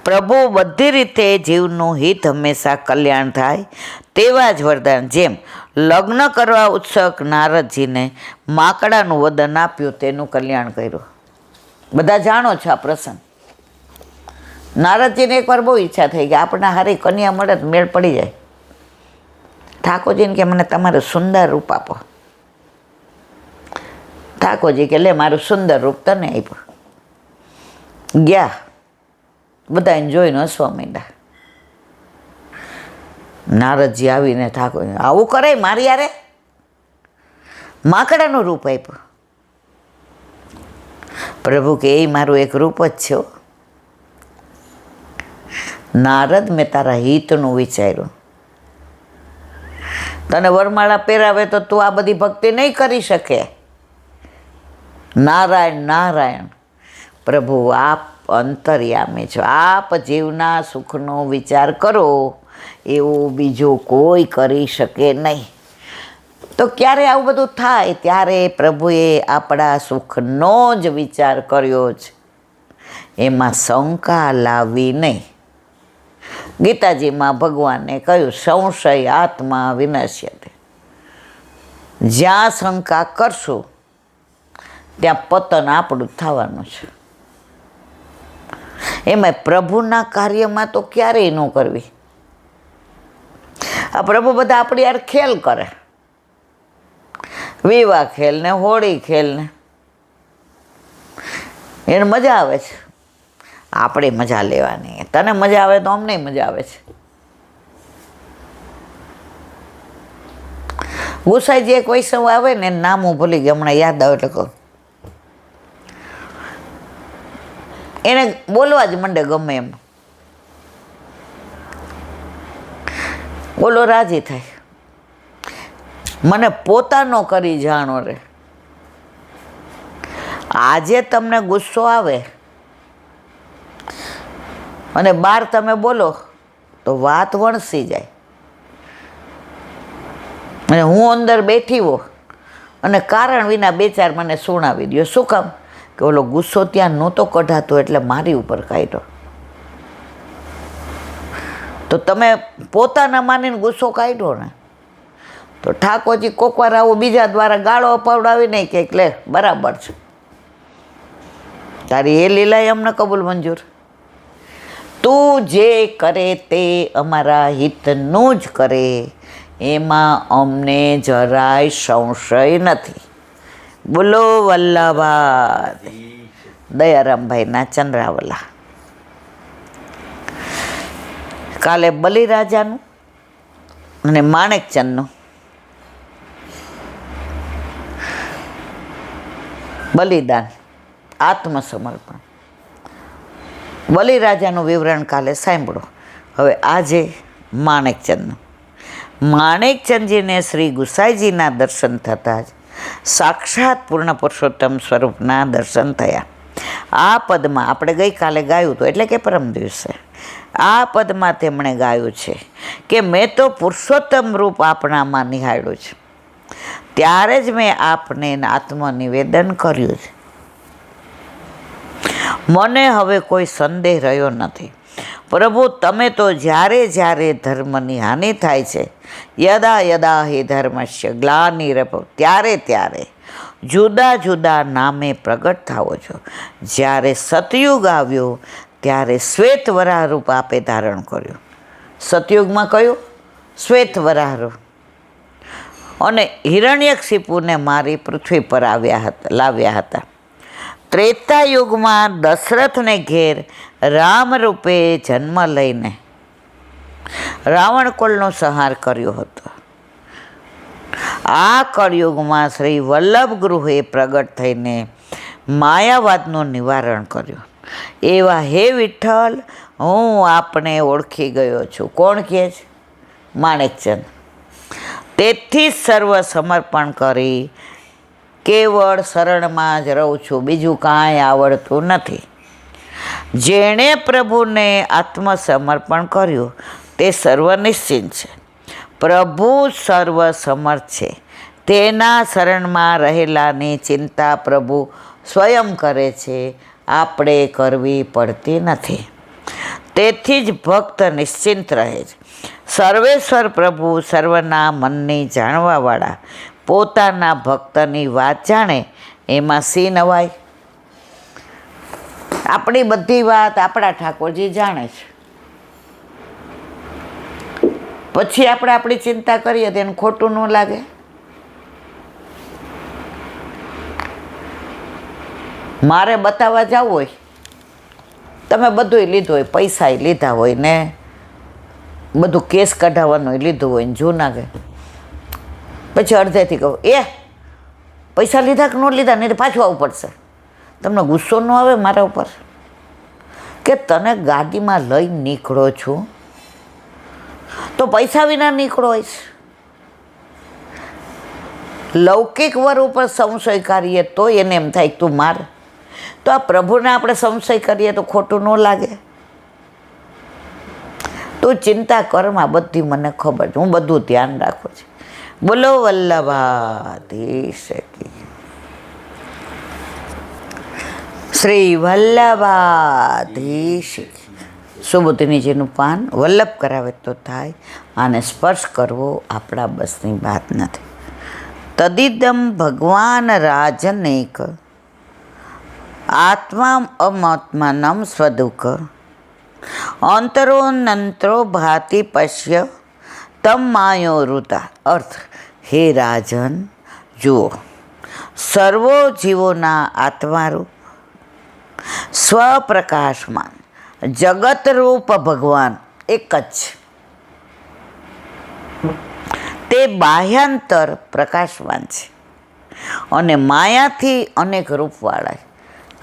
પ્રભુ બધી રીતે જીવનું હિત હંમેશા કલ્યાણ થાય તેવા જ વરદાન, જેમ લગ્ન કરવા ઉત્સુક નારદજીને માકડાનું વદન આપ્યું તેનું કલ્યાણ કર્યું. બધા જાણો છો આ પ્રસંગ. નારદજીને એકવાર બહુ ઈચ્છા થઈ કે આપણને હારી કન્યા મળે તો મેળ પડી જાય. ઠાકોરજીને કે મને તમારું સુંદર રૂપ આપો. ઠાકોરજી કે લે મારું સુંદર રૂપ તને આપ્યું. ગયા, બધાને જોઈને હસવા માંડ્યા. નારદજી આવીને ઠાકોર આવું કરે મારી યારે, માકડાનું રૂપ આપ્યું. પ્રભુ કે એ મારું એક રૂપ જ છે. નારદ, મેં તારા હિતનું વિચાર્યું. તને વરમાળા પહેરાવે તો તું આ બધી ભક્તિ નહીં કરી શકે. નારાયણ નારાયણ, પ્રભુ આપ અંતર્યામી છો, આપ જીવના સુખનો વિચાર કરો એવું બીજું કોઈ કરી શકે નહીં. તો ક્યારે આવું બધું થાય ત્યારે પ્રભુએ આપણા સુખનો જ વિચાર કર્યો જ, એમાં શંકા લાવી નહીં. ગીતાજીમાં ભગવાને કહ્યું સંશય આત્મા વિનશ્યતે. જ્યાં શંકા કરશું ત્યાં પતન આપણું થવાનું છે. એમાં પ્રભુના કાર્યમાં તો ક્યારેય ન કરવી. આ પ્રભુ બધા આપણી યાર ખેલ કરે, વિવાહ ખેલ ને હોળી ખેલ ને, એને મજા આવે છે. આપણે મજા લેવાની. તને મજા આવે તો અમને મજા આવે છે. ગુસાઈજી એક વૈષ્ણવ આવે ને નામ હું ભૂલી ગઈ, હમણાં યાદ આવે એટલે કહું. એને બોલવા જ મંડે ગમે એમ, બોલો રાજી થાય. મને પોતાનો કરી જાણો રે. આજે તમને ગુસ્સો આવે અને બહાર તમે બોલો તો વાત વણસી જાય. અને હું અંદર બેઠી હો અને કારણ વિના બે ચાર મને સુણાવી દો. શું કામ? કે ઓલો ગુસ્સો ત્યાં નહોતો કઢાતો એટલે મારી ઉપર કાઢ્યો. તો તમે પોતાના માનીને ગુસ્સો કાઢ્યો ને તો ઠાકોરજી કોકવાર આવું બીજા દ્વારા ગાળો અપાવડાવી નહીં કે લે બરાબર છે, તારી એ લીલા અમને કબૂલ મંજૂર. તું જે કરે તે અમારા હિતનું જ કરે, એમાં અમને જરાય સંશય નથી. બોલો વલ્લભાદ દયારામભાઈના ચંદ્રાવલા. કાલે બલિરાજાનું અને માણેકચંદનું બલિદાન, આત્મસમર્પણ. બલિરાજાનું વિવરણ કાલે સાંભળો. હવે આજે માણેકચંદનું. માણેકચંદજીને શ્રી ગુસાઈજીના દર્શન થતાં જ સાક્ષાત પૂર્ણ પુરુષોત્તમ સ્વરૂપના દર્શન થયા. આ પદમાં આપણે ગઈકાલે ગાયું હતું, એટલે કે પરમ દિવસે આ પદમાં તેમણે ગાયું છે કે મેં તો પુરુષોત્તમ રૂપ આપણામાં નિહાળ્યું છે, ત્યારે જ મેં આપને આત્મનિવેદન કર્યું છે. મને હવે કોઈ સંદેહ રહ્યો નથી. પ્રભુ તમે તો જ્યારે જ્યારે ધર્મની હાનિ થાય છે, યદા યદા હિ ધર્મસ્ય ગ્લાનિર્ભવ, ત્યારે ત્યારે જુદા જુદા નામે પ્રગટ થાવો છો. જ્યારે સતયુગ આવ્યો ત્યારે શ્વેત વરાહ રૂપ આપે ધારણ કર્યું. સતયુગમાં કયું? શ્વેત વરાહ રૂપ. અને હિરણ્યકશિપુને મારી પૃથ્વી પર લાવ્યા હતા. ત્રેતાયુગમાં દશરથને ઘેર રામ રૂપે જન્મ લઈને રાવણ કુળનો સંહાર કર્યો હતો. આ કળયુગમાં શ્રી વલ્લભ ગૃહે પ્રગટ થઈને માયાવાદનું નિવારણ કર્યું. એવા હે વિઠ્ઠલ, હું આપને ઓળખી ગયો છું. કોણ કહે છે? માણેકચંદ. તેથી સર્વ સમર્પણ કરી કેવળ શરણમાં જ રહું છું, બીજું કાંઈ આવડતું નથી. જેણે પ્રભુને આત્મસમર્પણ કર્યું તે સર્વનિશ્ચિત છે. પ્રભુ સર્વ સમર્થ છે. તેના શરણમાં રહેલાની ચિંતા પ્રભુ સ્વયં કરે છે, આપણે કરવી પડતી નથી. તેથી જ ભક્ત નિશ્ચિંત રહે છે. સર્વેશ્વર પ્રભુ સર્વના મનની જાણવાવાળા પોતાના ભક્તની વાત જાણે, એમાં સી નવાય. આપણી બધી વાત આપણા ઠાકોરજી જાણે છે. પછી આપણે આપણી ચિંતા કરીએ તો એને ખોટું ન લાગે. મારે બતાવવા જવું હોય, તમે બધું લીધું હોય, પૈસા લીધા હોય ને બધું કેસ કઢાવવાનું લીધું હોય ને જૂના કે પછી અડધેથી કહું પૈસા લીધા કે ન લીધા, નહીં તો પાછું આવવું પડશે. તમને ગુસ્સો ન આવે મારા ઉપર કે તને ગાડીમાં લઈ નીકળો છું તો પૈસા વિના નીકળો હોય છે. લૌકિક વર ઉપર સંશય કરીએ તો એને એમ થાય તું માર, તો આ પ્રભુને આપણે સંશય કરીએ તો ખોટું ન લાગે. તું ચિંતા કરમાં, બધી મને ખબર છે, હું બધું ધ્યાન રાખું છું. બોલો વલ્લભાધીશ કી. શ્રી વલ્લભાધીશ. સુબોધિનીજીનું પાન વલ્લભ કરાવે તો થાય, આને સ્પર્શ કરવો આપણા બસની વાત નથી. તદિદમ ભગવાન રાજનેક આત્મા અમાત્માનમ સ્વદુઃખ અંતરોનંતરો ભાતિ પશ્ય તમ માયો ઋતા. અર્થ, હે રાજન, જુઓ, સર્વો જીવોના આત્મારૂપ સ્વપ્રકાશમાન જગતરૂપ ભગવાન એક જ, તે બાહ્યાંતર પ્રકાશવાન છે અને માયાથી અનેક રૂપવાળા.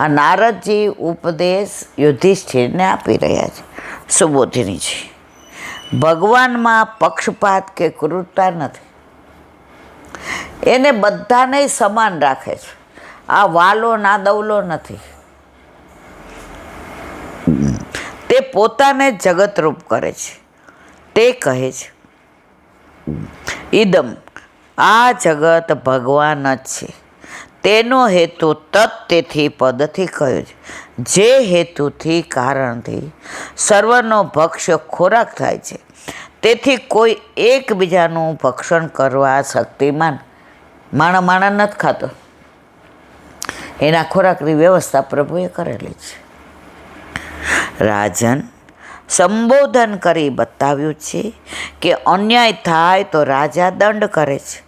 આ નારદજી ઉપદેશ યુધિષ્ઠિરને આપી રહ્યા છે. સુબોધિનીજી, ભગવાનમાં પક્ષપાત કે ક્રૂરતા નથી, એને બધાને સમાન રાખે છે. આ વાલો ના દવલો નથી. તે પોતાને જગતરૂપ કરે છે. તે કહે છે ઇદમ, આ જગત ભગવાન જ છે. તેનો હેતુ તેથી પદથી કહ્યો છે. જે હેતુથી કારણથી સર્વનો ભક્ષ્ય ખોરાક થાય છે, તેથી કોઈ એકબીજાનું ભક્ષણ કરવા શક્તિમાન માણા નથી ખાતો. એના ખોરાકની વ્યવસ્થા પ્રભુએ કરેલી છે. રાજન, સંબોધન કરી બતાવ્યું છે કે અન્યાય થાય તો રાજા દંડ કરે છે.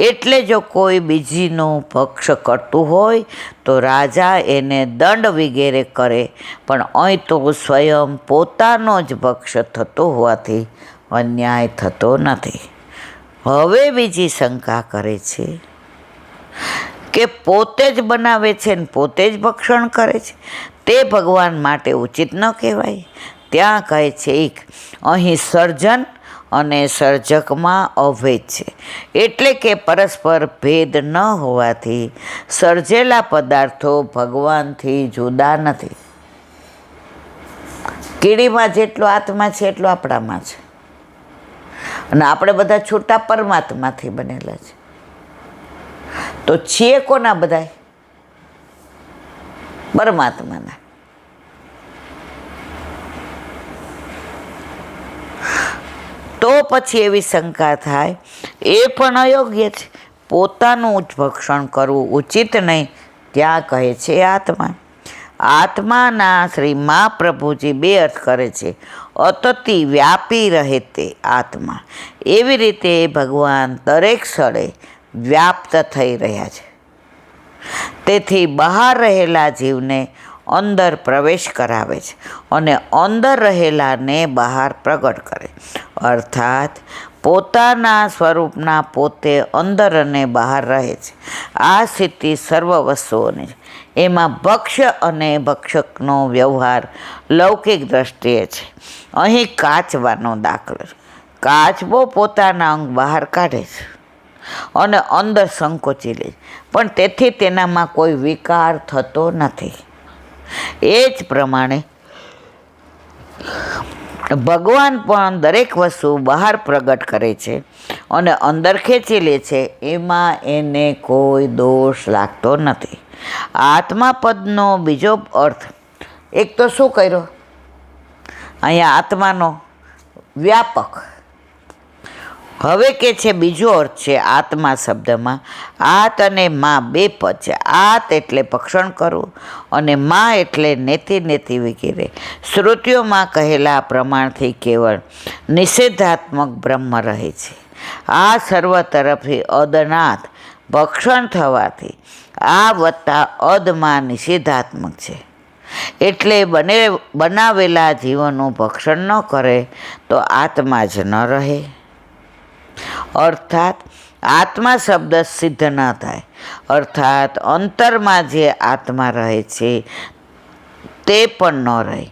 એટલે જો કોઈ બીજીનો ભક્ષ કરતું હોય તો રાજા એને દંડ વગેરે કરે, પણ અહીં તો સ્વયં પોતાનો જ ભક્ષ થતો હોવાથી અન્યાય થતો નથી. હવે બીજી શંકા કરે છે કે પોતે જ બનાવે છે ને પોતે જ ભક્ષણ કરે છે, તે ભગવાન માટે ઉચિત ન કહેવાય. ત્યાં કહે છે અહીં સર્જન અને સર્જકમાં અભેદ છે, એટલે કે પરસ્પર ભેદ ન હોવાથી સર્જેલા પદાર્થો ભગવાનથી જુદા નથી. કીડીમાં જેટલો આત્મા છે એટલો આપણામાં છે, અને આપણે બધા છૂટા પરમાત્માથી બનેલા છે. તો છીએ કોના બધાય? પરમાત્માના. તો પછી એવી શંકા થાય, એ પણ અયોગ્ય છે. પોતાનું જ ભક્ષણ કરવું ઉચિત નહીં. ત્યાં કહે છે આત્મા. આત્માના શ્રી મહાપ્રભુજી બે અર્થ કરે છે. અતતિ વ્યાપી રહે તે આત્મા. એવી રીતે ભગવાન દરેક સ્થળે વ્યાપ્ત થઈ રહ્યા છે. તેથી બહાર રહેલા જીવને અંદર પ્રવેશ કરાવે છે અને અંદર રહેલાને બહાર પ્રગટ કરે. અર્થાત પોતાના સ્વરૂપના પોતે અંદર અને બહાર રહે છે. આ સ્થિતિ સર્વ વસ્તુઓની છે. એમાં ભક્ષ્ય અને ભક્ષકનો વ્યવહાર લૌકિક દ્રષ્ટિએ છે. અહીં કાચવાનો દાખલો છે. કાચબો પોતાના અંગ બહાર કાઢે છે અને અંદર સંકોચી લે છે, પણ તેથી તેનામાં કોઈ વિકાર થતો નથી. એ જ પ્રમાણે ભગવાન પણ દરેક વસ્તુ બહાર પ્રગટ કરે છે અને અંદર ખેંચી લે છે. એમાં એને કોઈ દોષ લાગતો નથી. આત્મા પદનો બીજો અર્થ એક તો શું કર્યો? અહીંયા આત્માનો વ્યાપક. હવે કે છે બીજો અર્થ છે આત્મા શબ્દમાં આત અને મા બે પદ છે. આત એટલે ભક્ષણ કરવું અને મા એટલે નેતિ નેતિ વગેરે. શ્રુતિઓમાં કહેલા પ્રમાણથી કેવળ નિષેધાત્મક બ્રહ્મ રહે છે. આ સર્વ તરફથી અદનાથ ભક્ષણ થવાથી આ વત્તા અદમાં નિષેધાત્મક છે. એટલે બનાવેલા જીવનનું ભક્ષણ ન કરે તો આત્મા જ ન રહે. અર્થાત આત્મા શબ્દ સિદ્ધ ન થાય. અર્થાત અંતરમાં જે આત્મા રહે છે તે પણ ન રહે.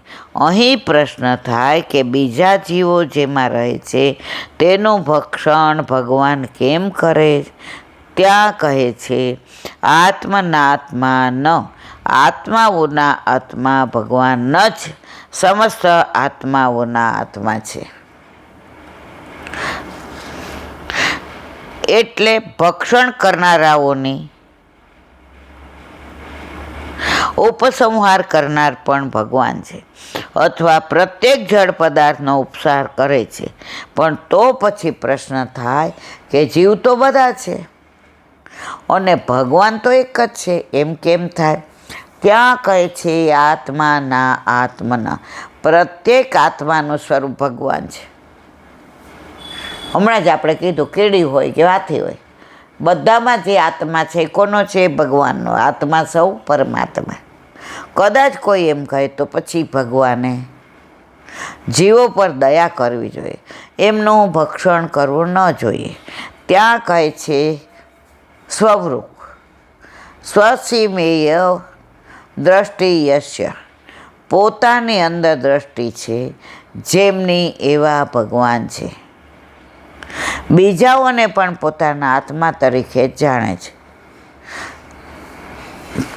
અહીં પ્રશ્ન થાય કે બીજા જીવો જેમાં રહે છે તેનું ભક્ષણ ભગવાન કેમ કરે? ત્યાં કહે છે આત્મનાત્મા ન આત્માઓના આત્મા ભગવાન જ સમસ્ત આત્માઓના આત્મા છે. એટલે ભક્ષણ કરનારાઓની ઉપસંહાર કરનાર પણ ભગવાન છે, અથવા પ્રત્યેક જળ પદાર્થનો ઉપસાર કરે છે. પણ તો પછી પ્રશ્ન થાય કે જીવ તો બધા છે અને ભગવાન તો એક જ છે, એમ કેમ થાય? ત્યાં કહે છે આત્માના આત્મના પ્રત્યેક આત્માનું સ્વરૂપ ભગવાન છે. હમણાં જ આપણે કીધું કીડી હોય કે હાથી હોય, બધામાં જે આત્મા છે કોનો છે? ભગવાનનો. આત્મા સૌ પરમાત્મા. કદાચ કોઈ એમ કહે તો પછી ભગવાને જીવો પર દયા કરવી જોઈએ, એમનું ભક્ષણ કરવું ન જોઈએ. ત્યાં કહે છે સ્વરૂપ સ્વસીમેય દ્રષ્ટિ યશ્ય, પોતાની અંદર દ્રષ્ટિ છે જેમની એવા ભગવાન છે. બીજાઓને પણ પોતાના આત્મા તરીકે જ જાણે છે.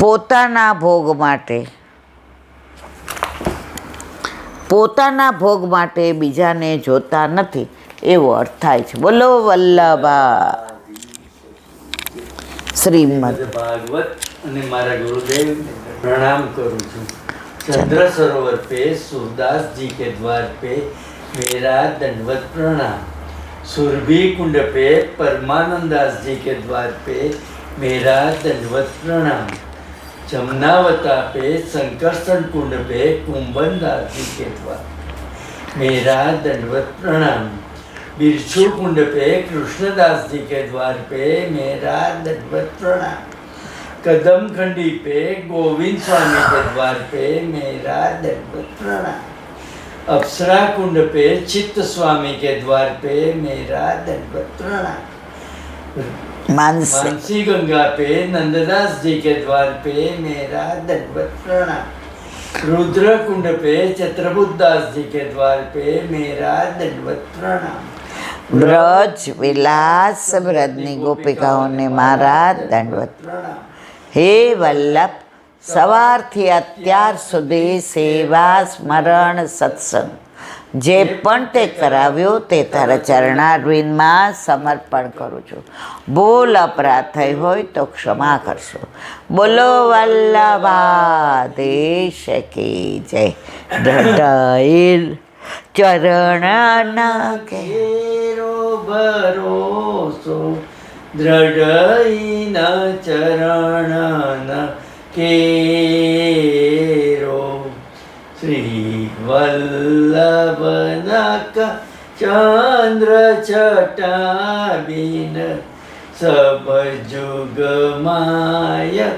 પોતાના ભોગ માટે બીજાને જોતા નથી, એવો અર્થ થાય છે. બોલો વલ્લભા શ્રીમદ ભાગવત. અને મારા ગુરુદેવ प्रणाम करूँ छूँ. चंद्र सरोवर पे सूरदास जी के द्वार पे मेरा दंडवत प्रणाम. सुरभि कुंड पे परमानंदास जी के द्वार पे मेरा दंडवत प्रणाम. जमुनावता पे संकर्षण कुंड पे कुंभनदास जी के द्वार मेरा दंडवत प्रणाम. बिरछू कुंड पे कृष्णदास जी के द्वार पे मेरा दंडवत प्रणाम. कदम खंडी पे गोविंद स्वामी के द्वार पे मेरा दंडवत प्रणाम. अप्सरा कुंड पे चित्त स्वामी के द्वार पे मेरा दंडवत प्रणाम. मानसी गंगा पे नंददास जी के द्वार पे मेरा दंडवत प्रणाम. रुद्र कुंड पे चत्रबुद्धदास जी के द्वार पे मेरा दंडवत प्रणाम. ब्रज विलास ब्रजनी गोपिकाओने मारा दंडवत प्रणाम. હે વલ્લભ, સવારથી અત્યાર સુધી સેવા સ્મરણ સત્સંગ જે પણ તે કરાવ્યો તે તારા ચરણારવિંદમાં સમર્પણ કરું છું. ભૂલ અપરાધ થઈ હોય તો ક્ષમા કરશો. બોલો વલ્લભાધીશ કી જય. દઢાઈલ ચરણના કેરો ભરોસો દ્રઢઈન ચરણ કેરો. શ્રી વલ્લભનક ચંદ્ર છટાબીન સબ જુગ માય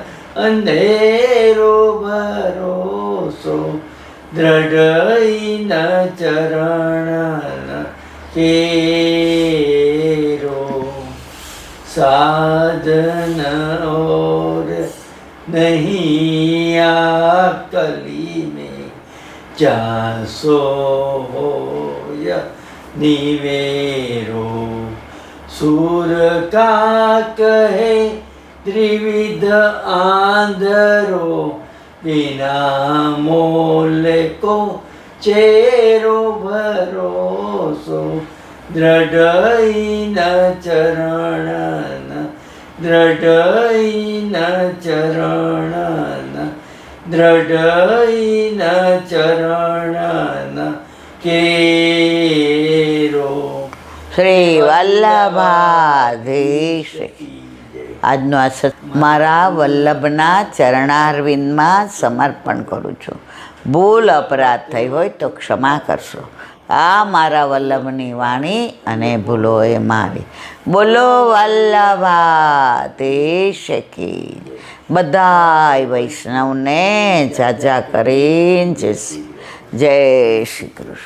અંધેરો ભરોસો દ્રઢઈન ચરણ કેરો. साधन और नहीं आकली में चासो होय निवेरो. सूर का कहे त्रिविध आंधरो बिना मोल को चेरो भरोसो દ્રઢઈન ચરણ દ્રઢઈન ચરણ દ્રઢઈન ચરણ કેરો. શ્રી વલ્લભાધીશ. આજનો આ મારા વલ્લભના ચરણારવિંદમાં સમર્પણ કરું છું. ભૂલ અપરાધ થઈ હોય તો ક્ષમા કરશો. આ મારા વલ્લભની વાણી અને ભૂલો એ મારી. બોલો વલ્લભાધીશ કી. બધાય વૈષ્ણવને જાજા કરીને જય શ્રી કૃષ્ણ.